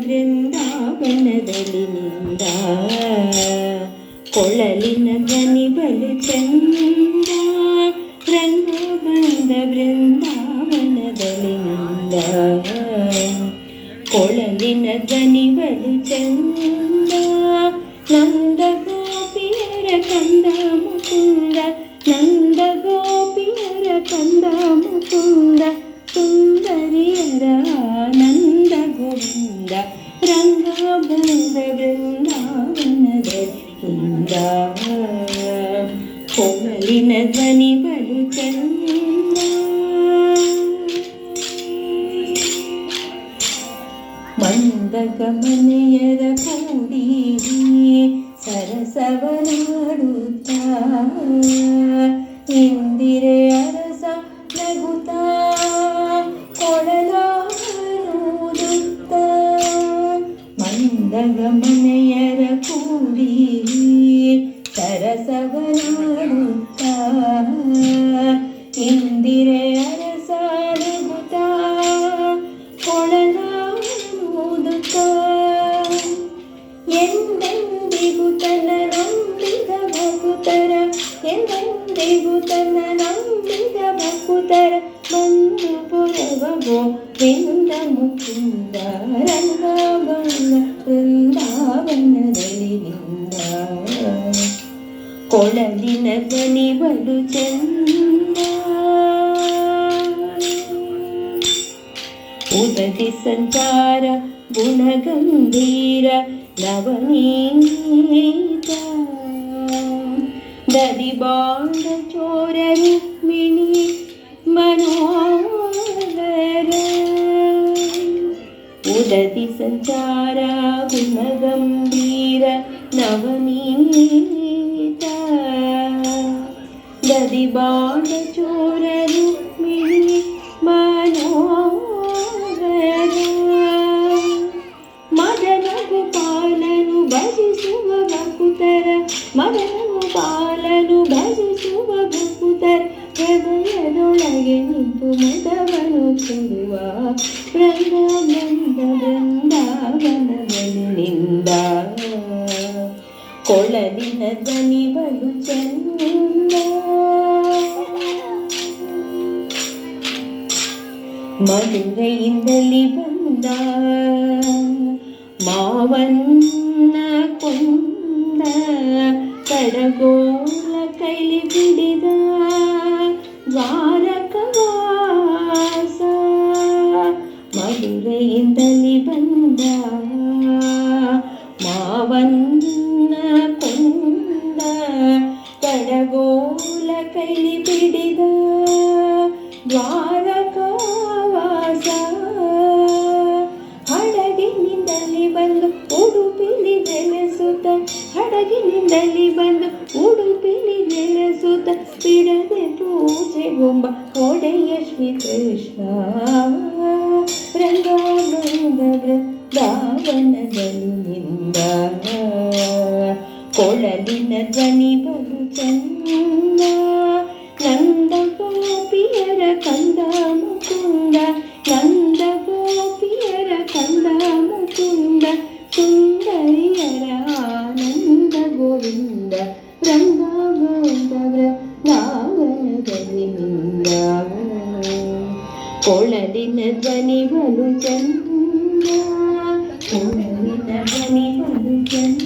ಬೃಂದಾವನದಲ್ಲಿ ನಿಂದ ಕೊಳಲಿನ ಧ್ವನಿ ಬಲು ಚಂದ ರಂಗ ಬಂದ ಬೃಂದಾವನದಲ್ಲಿ ನಿಂದ ಕೊಳಲಿನ ಧ್ವನಿ ಬಲು ಚಂದ ನಂದ ಗೋಪಿಯರ ಕಂದ ಮುಕುಂದ ನಂದ ಗೋಪಿಯರ ಕಂದ ಮುಕುಂದ ಸುಂದರಿಯರ ಆನಂದ ಗೋವಿಂದ ರಂಗ ಬಂದ ಬೃಂದಾವನದಿಂದ ಕೊಳಲಿನ ಧ್ವನಿ ಬಲು ಚಂದ ಮಂದ ಗಮನೆಯರ ಕೂಡಿ ಸರಸವನಾಡುತ್ತ ಇಂದಿರೆ ಅರಸ ನಗುತ್ತ ಕೊಳಲಾಡುತ್ತ ಮಂದ ಗಮನೆಯರ ಕೂಡಿ ಸರಸವನಾಡುತ್ತ ಇಂದಿರೆ ಅರಸ ನಗುತ್ತ ಕೊಳಲಾಡುತ್ತ ಎಂದೆಂದಿಗೂ ತನ್ನ ನಂಬಿದ ಭಕ್ತರ ಎಂದೆಂದಿಗೂ ತನ್ನ ನಂಬಿದ ಭಕ್ತರ ಬಂದು ಪುರವ ಗೋವಿಂದ ಮುಕುಂದ ರಂಗ ಬಂದ ಬೃಂದಾವನದಲ್ಲಿ ನಿಂದ ಕೊಳಲಿನ ಧ್ವನಿ ಬಲು ಚಂದ ಉದತಿ ಸಂಚಾರ ಗುಣಗಂಭೀರ ನವನೀತ ದರಿಬಾಂಡ ಚೋರ ರುಕ್ಮಿಣಿ ಮನೋಹರ ಉದತಿ ಸಂಚಾರ ಗುಣಗಂಭೀರ ನವನೀತ ದರಿಬಾಂಡ ಚೋರ ರುಕ್ಮಿಣಿ ಮನೋಹರ ಮದನ ಗೋಪಾಲನು ಭಜಿಸುವ ಭಕ್ತರ ಮದನ ಗೋಪಾಲನು ಭಜಿಸುವ ಭಕ್ತರ ಹೃದಯದೊಳಗೆ ನಿಂತು ಮದವನು ಕೊಡುವ ರಂಗ ಬಂದ ಬೃಂದಾವನದಲ್ಲಿ ನಿಂದ ಕೊಳಲಿನ ಧ್ವನಿ ಬಲು ಚಂದ ಮಧುರೆಯಿಂದಲಿ ಬಂದ ಮಾವನ್ನ ಕೊಂದ ಕಡಗೋಲ ಕೈಲಿ ಬಿಡಿದ ದ್ವಾರಕವಾಸ ಮಧುರೆಯಿಂದಲಿ ಬಂದ ಮಾವನ್ನ ಕೊಂದ ಕಡಗೋಲ ಕೈಲಿ ಬಿಡಿದ ದ್ವಾರಕವಾಸ ಹಡಗಿನಿಂದಲಿ ಬಂದು ಉಡುಪಿಲಿ ನೆಲೆಸುತ್ತ ಹಡಗಿನಿಂದಲಿ ಬಂದು ಉಡುಪಿಲಿ ನೆಲೆಸುತ್ತ ಬಿಡದೆ ಪೂಜೆಗೊಂಬ ಒಡೆಯ ಶ್ರೀಕೃಷ್ಣ ರಂಗ ಬಂದ ಬೃಂದಾವನದಲ್ಲಿ ನಿಂದ ಕೊಳಲಿನ ಧ್ವನಿ ಬಲು ಚಂದ ನಂದ ಗೋಪಿಯರ ಕಂದ ಮುಕುಂದ ನಂದ ಗೋಪಿಯರ ಕಂದ ಮುಕುಂದ ಸುಂದರಿಯರ ಆನಂದ ಗೋವಿಂದ ರಂಗ ಬಂದ ಬೃಂದಾವನದಲ್ಲಿ ನಿಂದ ಕೊಳಲಿನ ಧ್ವನಿ ಬಲು ಚಂದ ಕೊಳಲಿನ ಧ್ವನಿ ಬಲು ಚಂದ